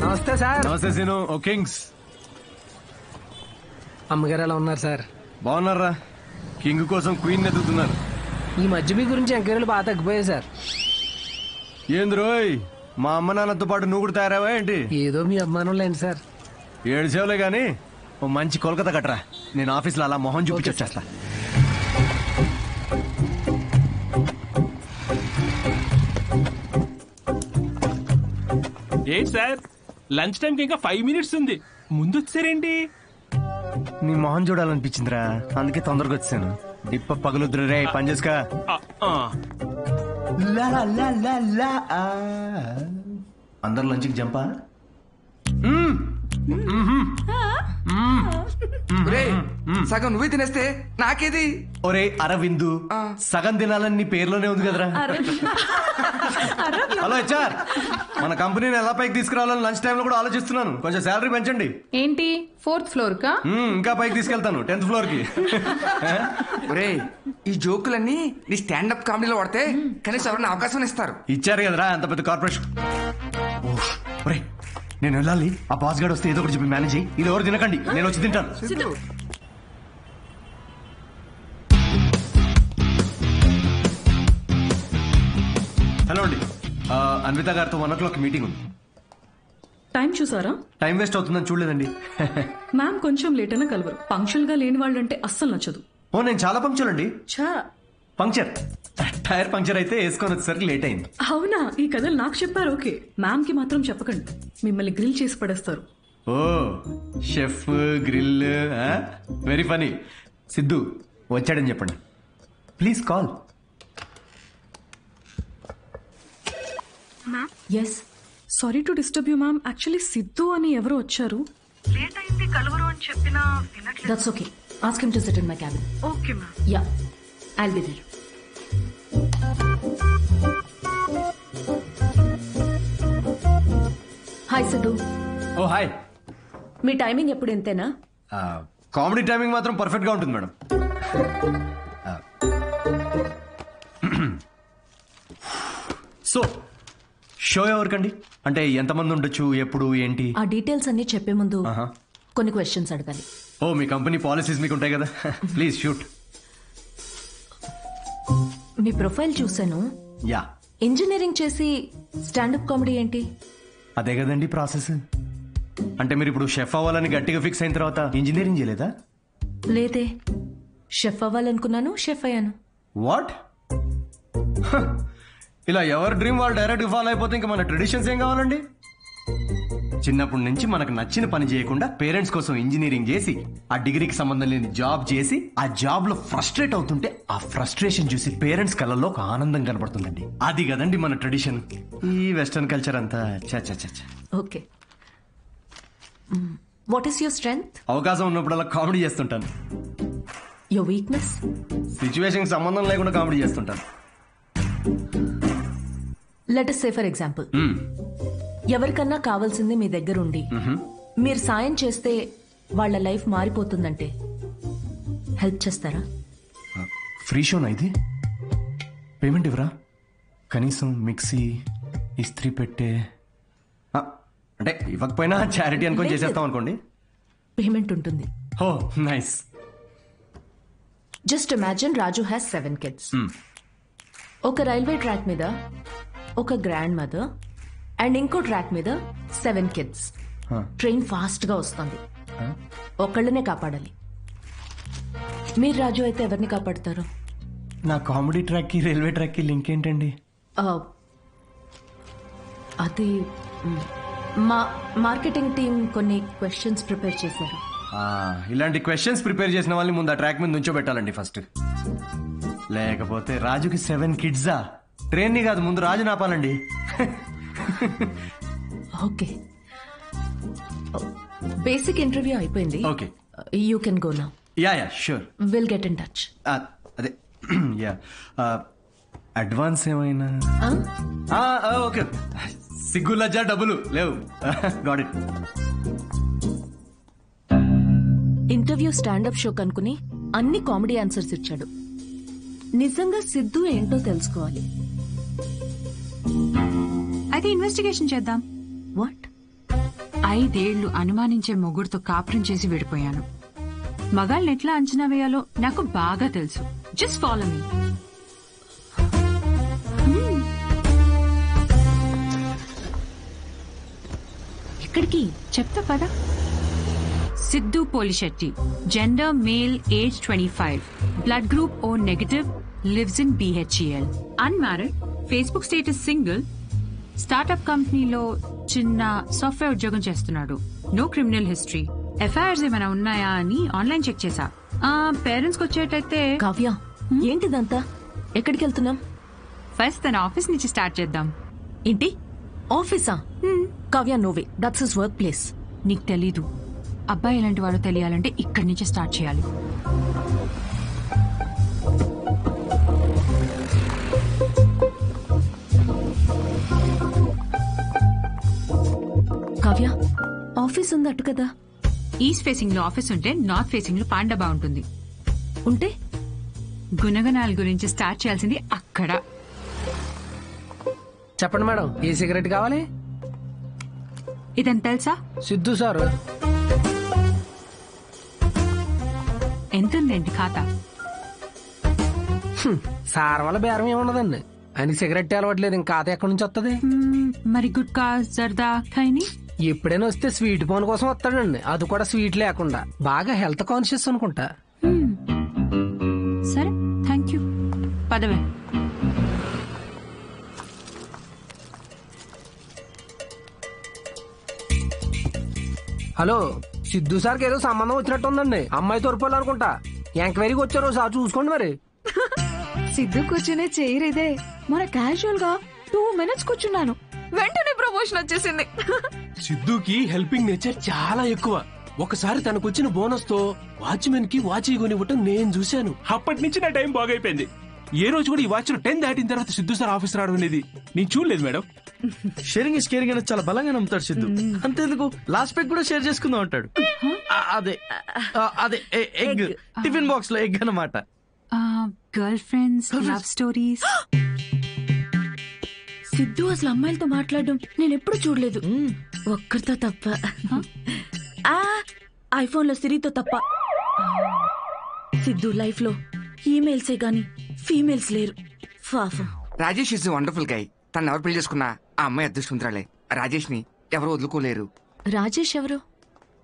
నమస్తే సార్. నమస్తే సీను. ఓ కింగ్స్. అమ్మగారు ఎలా ఉన్నారు సార్? బాగున్నారా? కింగ్ కోసం క్వీన్ ఎదుగుతున్నారు. ఈ మధ్య మీ గురించి ఎంక్వైరీలు బాగా తగ్గిపోయాయి సార్. ఏంది రోయ్, మా అమ్మ నాన్నతో పాటు నువ్వు కూడా తయారావా ఏంటి? ఏదో మీ అభిమానం లేండి సార్. 7 సేవలే గానీ ఓ మంచి కోల్కతా కట్టరా, నేను ఆఫీస్లో అలా మొహం చూపించి వచ్చేస్తా. ఏంటి సార్, లంచ్ టైంకి ఇంకా 5 minutes ఉంది, ముందు వచ్చారేంటి? నీ మొహం చూడాలనిపించిందిరా, అందుకే తొందరగా వచ్చాను. డిప్ప పగులుద్దురు రే, పని చేసుకా. అందరు లంచ్కి జంపా. సగం నువ్వే తినేస్తే నాకేది? ఒరే అరవిందు, సగం తినాలని నీ పేర్లోనే ఉంది కదరా. హలో హెచ్ఆర్, మన కంపెనీని ఎలా పైకి తీసుకురావాలని లంచ్ టైంలో కూడా ఆలోచిస్తున్నాను. కొంచెం శాలరీ పెంచండి. ఏంటి 4th floor కా? ఇంకా పైకి తీసుకెళ్తాను, 10th floor కి. ఒరే, ఈ జోకులన్నీ నీ స్టాండప్ కామెడీలో వాడితే కనీసం ఎవరైనా అవకాశం ఇస్తారు. ఇచ్చారు కదరా అంత పెద్ద కార్పొరేషన్. ఒరే నేను వెళ్ళాలి, ఆ బాస్ గార్డ్ వస్తే ఏదో ఒకటి చెప్పి మేనేజ్ అయ్యి. ఇది ఎవరు తినకండి, నేను వచ్చి తింటాను. హలో అండి, అన్విత గారితో 1 o'clock మీటింగ్ ఉంది. టైం చూసారా? టైం వేస్ట్ అవుతుందని చూడలేదండి. మ్యామ్ కొంచెం లేట్ అయినా కలవరు. పంక్చువల్ గా లేని వాళ్ళంటే అస్సలు నచ్చదు. ఓ నేను చాలా పంక్చువల్ అండి. ఛా, పంక్చర్ టైర్ పంక్చర్ అయితే వేసుకొని వచ్చేసరికి లేట్ అయింది. అవునా? ఈ కథలు నాకు చెప్పారు. ఓకే, మ్యామ్ కి మాత్రం చెప్పకండి, మిమ్మల్ని గ్రిల్ చేసి పడేస్తారు. Oh chef grill, very funny. Siddhu వచ్చాడని చెప్పండి, please call. Yes, sorry to disturb you ma'am. Actually Siddhu అని ఎవరో వచ్చారు. లేట్ అయింది కలవరు అని చెప్పినా వినట్లేదు. That's okay, ask him to sit in my cabin. Okay ma'am. Yeah, I'll be there. Hi Siddhu. Oh hi. మీ టైమింగ్ ఎప్పుడు ఇంతేనా? కామెడీ టైమింగ్ మాత్రం పర్ఫెక్ట్ గా ఉంటుంది మేడం. సో షో ఎవరికండి, అంటే ఎంతమంది ఉండొచ్చు, ఎప్పుడు, ఏంటి? ఆ డీటెయిల్స్ అన్ని చెప్పే ముందు కొన్ని క్వశ్చన్స్ అడగాలి. ఓ మీ కంపెనీ పాలసీస్ మీకు ఉంటాయి కదా, ప్లీజ్ షూట్. మీ ప్రొఫైల్ చూసాను. యా, ఇంజనీరింగ్ చేసి స్టాండప్ కామెడీ ఏంటి? అదే కదండి ప్రాసెస్. అంటే మీరు ఇప్పుడు షెఫ్ అవ్వాలని గట్టిగా ఫిక్స్ అయిన తర్వాత ఇంజనీరింగ్ చేయలేదా? లేదే, షెఫ్ అవ్వాలనుకున్నాను, షెఫ్ అయ్యాను. వాట్? ఇలా ఎవరి డ్రీమ్ వాళ్ళు డైరెక్ట్ ఫాలో అయిపోతే ఇంకా మన ట్రెడిషన్స్ ఏం కావాలండి? చిన్నప్పటి నుంచి మనకు నచ్చిన పని చేయకుండా పేరెంట్స్ కోసం ఇంజనీరింగ్ చేసి, ఆ డిగ్రీకి సంబంధం లేని జాబ్ చేసి, ఆ జాబ్ లో ఫ్రస్ట్రేట్ అవుతుంటే ఆ ఫ్రస్ట్రేషన్ చూసి పేరెంట్స్ కళ్ళల్లో ఒక ఆనందం కనబడుతుందండి. అది కదండి మన ట్రెడిషన్. ఈ వెస్టర్న్ కల్చర్ అంతా చ. Okay, what is your strength? అవకాశం ఉన్నప్పుడల్లా కామెడీ చేస్తుంటాను. Your weakness? సిచ్యువేషన్ సంబంధం లేకుండా కామెడీ చేస్తుంటాను. Let us say for example, ఎవరికన్నా కావాల్సింది మీ దగ్గర ఉండి మీరు సాయం చేస్తే వాళ్ళ లైఫ్ మారిపోతుందంటే హెల్ప్ చేస్తారా? ఫ్రీ షోనా ఇది? పేమెంట్ ఇవ్వరా? కనీసం మిక్సీ, ఇస్త్రీ పెట్టే, అంటే ఇవ్వకపోయినా చారిటీ అనుకొని చేసేస్తాం అనుకోండి. పేమెంట్ ఉంటుంది. Oh nice. Just imagine Raju has 7 kids. ఒక రైల్వే ట్రాక్ మీద ఒక గ్రాండ్ మదర్ అండ్ ఇంకో ట్రాక్ మీద 7 kids. ట్రైన్ ఫాస్ట్ గా వస్తుంది, ఒకళ్ళనే కాపాడాలి. మీరు రాజు అయితే ఎవరిని కాపాడతారు? నా కామెడీ ట్రాక్ కి రైల్వే ట్రాక్ కి లింక్ ఏంటండి? అది మా మార్కెటింగ్ టీం కొన్ని క్వశ్చన్స్ ప్రిపేర్ చేశారు. ఇలాంటి క్వశ్చన్స్ ప్రిపేర్ చేసిన వాళ్ళని ముందు ఆ ట్రాక్ మీద నుంచోబెట్టాలండి ఫస్ట్. లేకపోతే రాజుకి 7 kids? ట్రైన్ ని కాదు, ముందు రాజు నాపాలండి. ఓకే, బేసిక్ ఇంటర్వ్యూ అయిపోయింది. Okay, you can go now. Yeah sure, will get in touch. అదే యా, అడ్వాన్స్ ఏమైనా? ఓకే, సిగ్గు లజ్జా డబ్బులు లేవు. Got it. Interview stand up show కనుకుని అన్ని కామెడీ ఆన్సర్స్ ఇచ్చాడు. నిజంగా సిద్ధు ఏంటో తెలుసుకోవాలి. అయితే ఇన్వెస్టిగేషన్ చేద్దాం. వాట్? 5 ఏళ్లు అనుమానించే మొగుడుతో కాపురం చేసి విడిపోయాను. మగాళ్ళని ఎట్లా అంచనా వేయాలో నాకు బాగా తెలుసు. Just follow me. ఎక్కడికి చెప్తా పదా. Siddhu Polishetty, gender male, age 25, blood group O negative, lives in BHEL, unmarried, Facebook status single, startup కంపెనీలో చిన్న సాఫ్ట్వేర్ ఉద్యోగం చేస్తున్నాడు. No criminal history. ఎఫ్ఐఆర్స్ ఏమైనా ఉన్నాయా అని ఆన్లైన్ చెక్ చేశా. పేరెంట్స్ కి వచ్చేటైతే. కావ్య, ఏంటిదంతా? ఎక్కడికి వెళ్తున్నాం? ఫస్ట్ తన ఆఫీస్ నుంచి స్టార్ట్ చేద్దాం. ఏంటి ఆఫీసా? Kavya, no way, that's his workplace. నీకు తెలీదు. అబ్బాయి ఎలాంటి వాడో తెలియాలంటే ఇక్కడి నుంచి స్టార్ట్ చేయాలి. కావ్య, ఆఫీస్ ఉంది అటు కదా. ఈస్ట్ ఫేసింగ్ లో ఆఫీస్ ఉంటే నార్త్ ఫేసింగ్ లో పాండా బాగుంటుంది. ఉంటే గుణగణాల గురించి స్టార్ట్ చేయాల్సింది అక్కడ. చెప్పండి మేడం, ఏ సిగరెట్ కావాలి? ఇదని తెలుసా? సిద్ధు సార్. ఎంతుందండి ఖాతా? సార్ వల్ల బేరం ఏమున్నదండి. ఆయనకి సిగరెట్ అలవాట్లేదు, ఇంకా ఖాతా ఎక్కడి నుంచి వస్తుంది? మరి గుట్కా, జర్దా, ఖైని? ఎప్పుడైనా వస్తే స్వీట్ పోన్ కోసం వస్తాడండి, అది కూడా స్వీట్ లేకుండా. బాగా హెల్త్ కాన్షియస్ అనుకుంటా. సరే, థ్యాంక్ యూ. పదవే. హలో, సిద్ధు సార్కి ఏదో సంబంధం వచ్చినట్టు ఉందండి. అమ్మాయి తోరుకోవాలనుకుంటా. ఎంక్వైరీకి వచ్చారు, సార్ చూసుకోండి మరి. సిద్ధు కూర్చునే చైర్ ఇదే. మన క్యాజువల్ గా 2 minutes కూర్చున్నాను, వెంటనే ప్రమోషన్ వచ్చేసింది. సిద్ధుకి హెల్పింగ్ నేచర్ చాలా ఎక్కువ. ఒకసారి తనకొచ్చిన బోనస్ తో వాచ్మెన్ కి వాచ్ కొనివ్వటం నేను చూశాను. అప్పటి నుంచి నా టైం బాగైపోయింది. ఏ రోజు కూడా ఈ వాచ్ 10 దాటిన తర్వాత సిద్ధు సార్ ఆఫీస్ రావడం అనేది నేను చూడలేదు మేడం. షేరింగ్ ఇస్ కేరింగ్ అనేది చాలా బలంగా నమ్ముతాడు సిద్ధు. అంతేందుకు లాస్ట్ పెగ్ కూడా షేర్ చేసుకుందాం అంటాడు. అదే అదే ఎగ్, టిఫిన్ బాక్స్ లో ఎగ్ అన్నమాట. Girl friends, love stories. Siddhu అసలు అమ్మాయిలతో మాట్లాడడం నేను ఎప్పుడు చూడలేదు, ఒక్కరితో తప్ప. ఐఫోన్ లో సిరితో తప్ప. సిద్ధు లైఫ్ లో ఈమెయిల్సే గాని ఫీమేల్స్ లేరు. Rajesh is wonderful guy. తను ఎవరు పెళ్లి చేసుకున్నా ఆ అమ్మాయి అదృష్టవంతురాలే. రాజేష్ ని ఎవరు వదులుకోలేరు. రాజేష్ ఎవరు?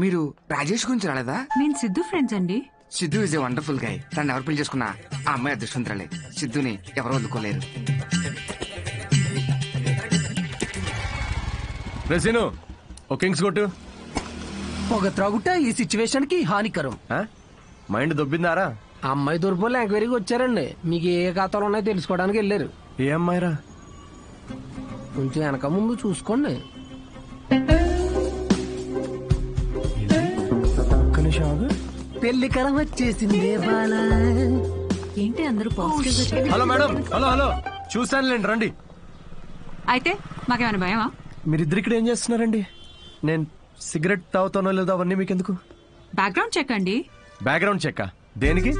మీరు రాజేష్ గురించి రాలేదా? నేను సిద్ధు ఫ్రెండ్స్ అండి. Siddhu is a wonderful guy. తను ఎవరు పెళ్లి చేసుకున్నా ఆ అమ్మాయి అదృష్టవంతురాలే. సిద్ధుని ఎవరు వదులుకోలేరు. రెసిను ఓ కింగ్స్ కొట్టు. పొగ త్రాగుట ఈ సిచ్యువేషన్ కి హానికరం. మైండ్ దొబ్బిందారా? అమ్మాయి తోరుపోలే ఎంక్వైరీకి వచ్చారండి. మీకు ఏ ఖాతాలు ఉన్నాయో తెలుసుకోవడానికి వెళ్ళారు. ఏ అమ్మాయిరా? కొంచెం వెనక ముందు చూసుకోండి. పెళ్లి కలం వచ్చేసింది. ఏంటి అందరూ పాజిటివ్ గా? హలో మేడం, హలో హలో, చూసానులేండి, రండి. అయితే మాకేమైనా భయమా? మీరిద్దరు ఇక్కడ ఏం చేస్తున్నారండి? నేను సిగరెట్ తాగుతానో లేదో అవన్నీ మీకెందుకు? బ్యాక్గ్రౌండ్ చెక్ అండి. బ్యాక్గ్రౌండ్ చెక్ దేనికి?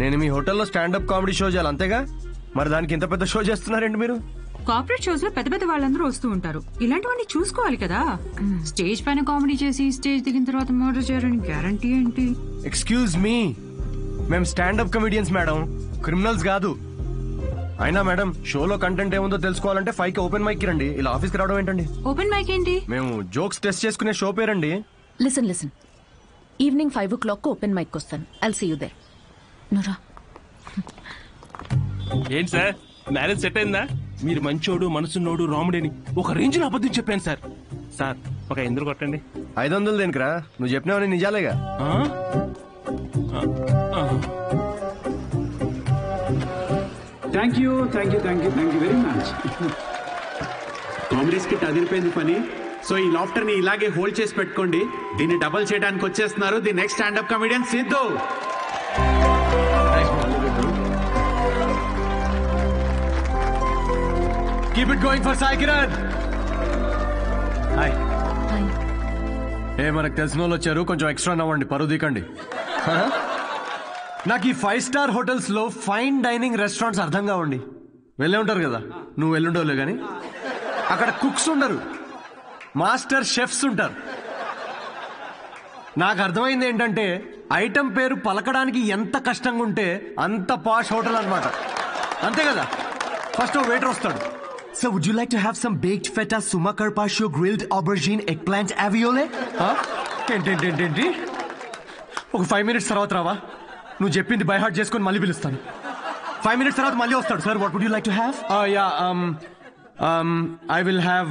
నేను మీ హోటల్లో స్టాండప్ కామెడీ షో చేయాలి అంతేగా? మరి దానికి ఇంత పెద్ద షో చేస్తున్నారండి మీరు? కార్పొరేట్ షోస్ లో పెద్ద పెద్ద వాళ్ళందరూ వస్తూ ఉంటారు. ఇలాంటివన్నీ చూసుకోవాలి కదా. స్టేజ్ పైన కామెడీ చేసి స్టేజ్ దిగిన తర్వాత మర్డర్ చేయడానికి గ్యారంటీ ఏంటి? ఎక్స్క్యూజ్ మీ, మేము స్టాండప్ కమెడియన్స్ మేడం, క్రిమినల్స్ కాదు. అయినా మేడం, షోలో కంటెంట్ ఏముందో తెలుసుకోవాలంటే 5కి ఓపెన్ మైక్ రండి. ఇలా ఆఫీస్కి రావడం ఏంటండి? ఓపెన్ మైక్ ఏంటి? మేము జోక్స్ టెస్ట్ చేసుకునే షో పేరండి. Listen, evening 5 o'clock open mic వస్తాను. I'll see you there. నురా ఏంటి సార్, మ్యారేజ్ సెట్ అయిందా? మీరు మంచోడు, మనసున్నోడు, రాముడేని ఒక రేంజ్ లో అబద్ధం చెప్పాను సార్. సార్ ఒక 500 కొట్టండి. 500 దేనికిరా? నువ్వు చెప్పినావని నిజాలేగా. Thank you very much. Comedy skit అదిరిపోయింది పని. సో ఈ లాఫ్టర్ ని ఇలాగే హోల్డ్ చేసి పెట్టుకోండి. దీన్ని డబల్ చేయడానికి వచ్చేస్తున్నారు the next standup comedian Siddhu. Keep it going for Sai Kiran. Hi. మనకు తెలిసిన వాళ్ళు వచ్చారు, కొంచెం ఎక్స్ట్రా నవ్వండి, పరువు దీకండి. నాకు ఈ 5 స్టార్ హోటల్స్ లో ఫైన్ డైనింగ్ రెస్టారెంట్స్ అర్థం కావండి. వెళ్ళే ఉంటారు కదా, నువ్వు వెళ్ళుండవులే గాని. అక్కడ కుక్స్ ఉండరు, మాస్టర్ షెఫ్స్ ఉంటారు. నాకు అర్థమైంది ఏంటంటే ఐటమ్ పేరు పలకడానికి ఎంత కష్టంగా ఉంటే అంత పాష్ హోటల్ అన్నమాట. అంతే కదా. ఫస్ట్ వెయిటర్ వస్తాడు. So would you like to have some baked feta, సుమా carpaccio, grilled aubergine, eggplant అవియోలే? ఏంటి ఒక 5 minutes తర్వాత రావా? నువ్వు చెప్పింది బై హార్ట్ చేసుకొని మళ్ళీ పిలుస్తాను. 5 minutes తర్వాత మళ్ళీ వస్తాడు. Sir what would you like to have? Yeah I will have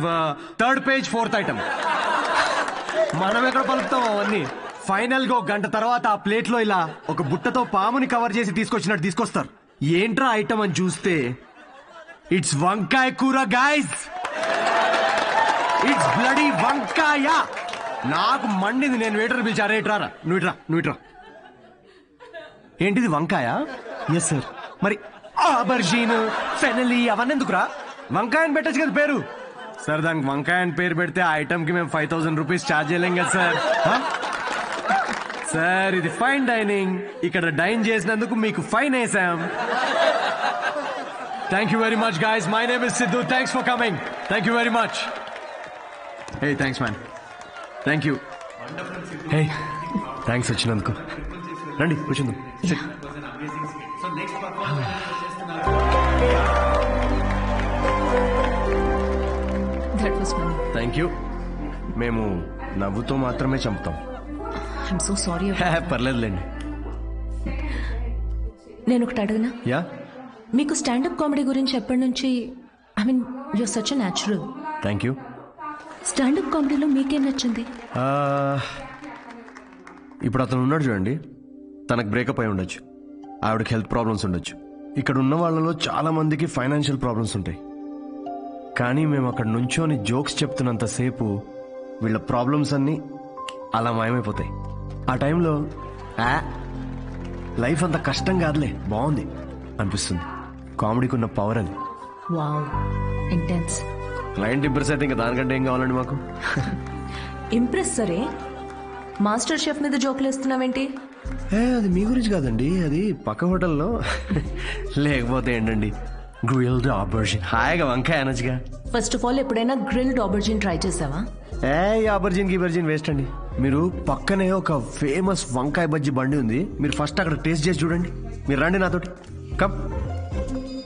3rd page 4th item. మనం ఎక్కడ పలుకుతాం అవన్నీ. ఫైనల్ గా 1 గంట తర్వాత ఆ ప్లేట్ లో ఇలా ఒక బుట్టతో పాముని కవర్ చేసి తీసుకొచ్చినట్టు తీసుకొస్తారు. ఏంట్రా ఐటమ్ అని చూస్తే ఇట్స్ వంకాయ కూర గైస్. ఇట్స్ బ్లడీ వంకాయ. నాకు మండింది. నేను వెయిటర్ పిలిచా. రే ఇట్రా, నువ్వు ఇట్రా. ఏంటిది వంకాయ? Yes sir. మరి ఆబర్జీన్, ఫెనలీ అవన్నీ ఎందుకురా? వంకాయ అని పెట్టచ్చు కదా పేరు. సార్ దానికి వంకాయ అని పేరు పెడితే ఆ ఐటమ్ కి మేము 5,000 రూపీస్ ఛార్జ్ చేయలేం కదా సార్. సార్ ఇది ఫైన్ డైనింగ్. ఇక్కడ డైన్ చేసినందుకు మీకు ఫైన్ వేసాం. Thank you very much guys. My name is Siddhu. Thanks for coming. Thank you very much. Hey thanks man. Thank you. Hey thanks వచ్చినందుకు. రండి కూర్చుందాం. That was funny. Thank you. మేము నవ్వుతో మాత్రమే చంపుతాం. I'm so sorry. పర్లేదులేండి. నేను ఒకటి అడగనా? యా. మీకు స్టాండప్ కామెడీ గురించి ఎప్పటి నుంచి? I mean you're such a natural. Thank you. Stand up కామెడీలో మీకేం నచ్చింది? ఇప్పుడు అతను ఉన్నాడు చూడండి, తనకు బ్రేకప్ అయి ఉండొచ్చు, ఆవిడకి హెల్త్ ప్రాబ్లమ్స్ ఉండొచ్చు. ఇక్కడ ఉన్న వాళ్ళలో చాలా మందికి ఫైనాన్షియల్ ప్రాబ్లమ్స్ ఉంటాయి. కానీ మేము అక్కడ నుంచోని జోక్స్ చెప్తున్నంతసేపు వీళ్ళ ప్రాబ్లమ్స్ అన్నీ అలా మాయమైపోతాయి. ఆ టైంలో లైఫ్ అంత కష్టం కాదులే, బాగుంది అనిపిస్తుంది. కామెడీకి ఉన్న పవర్ అది. Wow, intense. క్లయింట్ ఇంప్రెస్ అయితే ఇంకా దానికంటే ఏం కావాలండి మాకు? ఇంప్రెస్ సరే, మాస్టర్ షెఫ్ మీద జోకులు వేస్తున్నావేంటి? అది మీ గురించి కాదండి, అది పక్క హోటల్లో. లేకపోతే ఏంటండి, గ్రిల్డ్ ఆబర్జిన్. హాయిగా వంకాయ అనొచ్చుగా. ఫస్ట్ ఆఫ్ ఆల్ ఎప్పుడైనా గ్రిల్డ్ ఆబర్జిన్ ట్రై చేసావా? ఆబర్జిన్ గిబర్జిన్ వేస్ట్ అండి. మీరు పక్కనే ఒక ఫేమస్ వంకాయ బజ్జీ బండి ఉంది, మీరు ఫస్ట్ అక్కడ టేస్ట్ చేసి చూడండి. మీరు రండి నాతోటి. కమ్.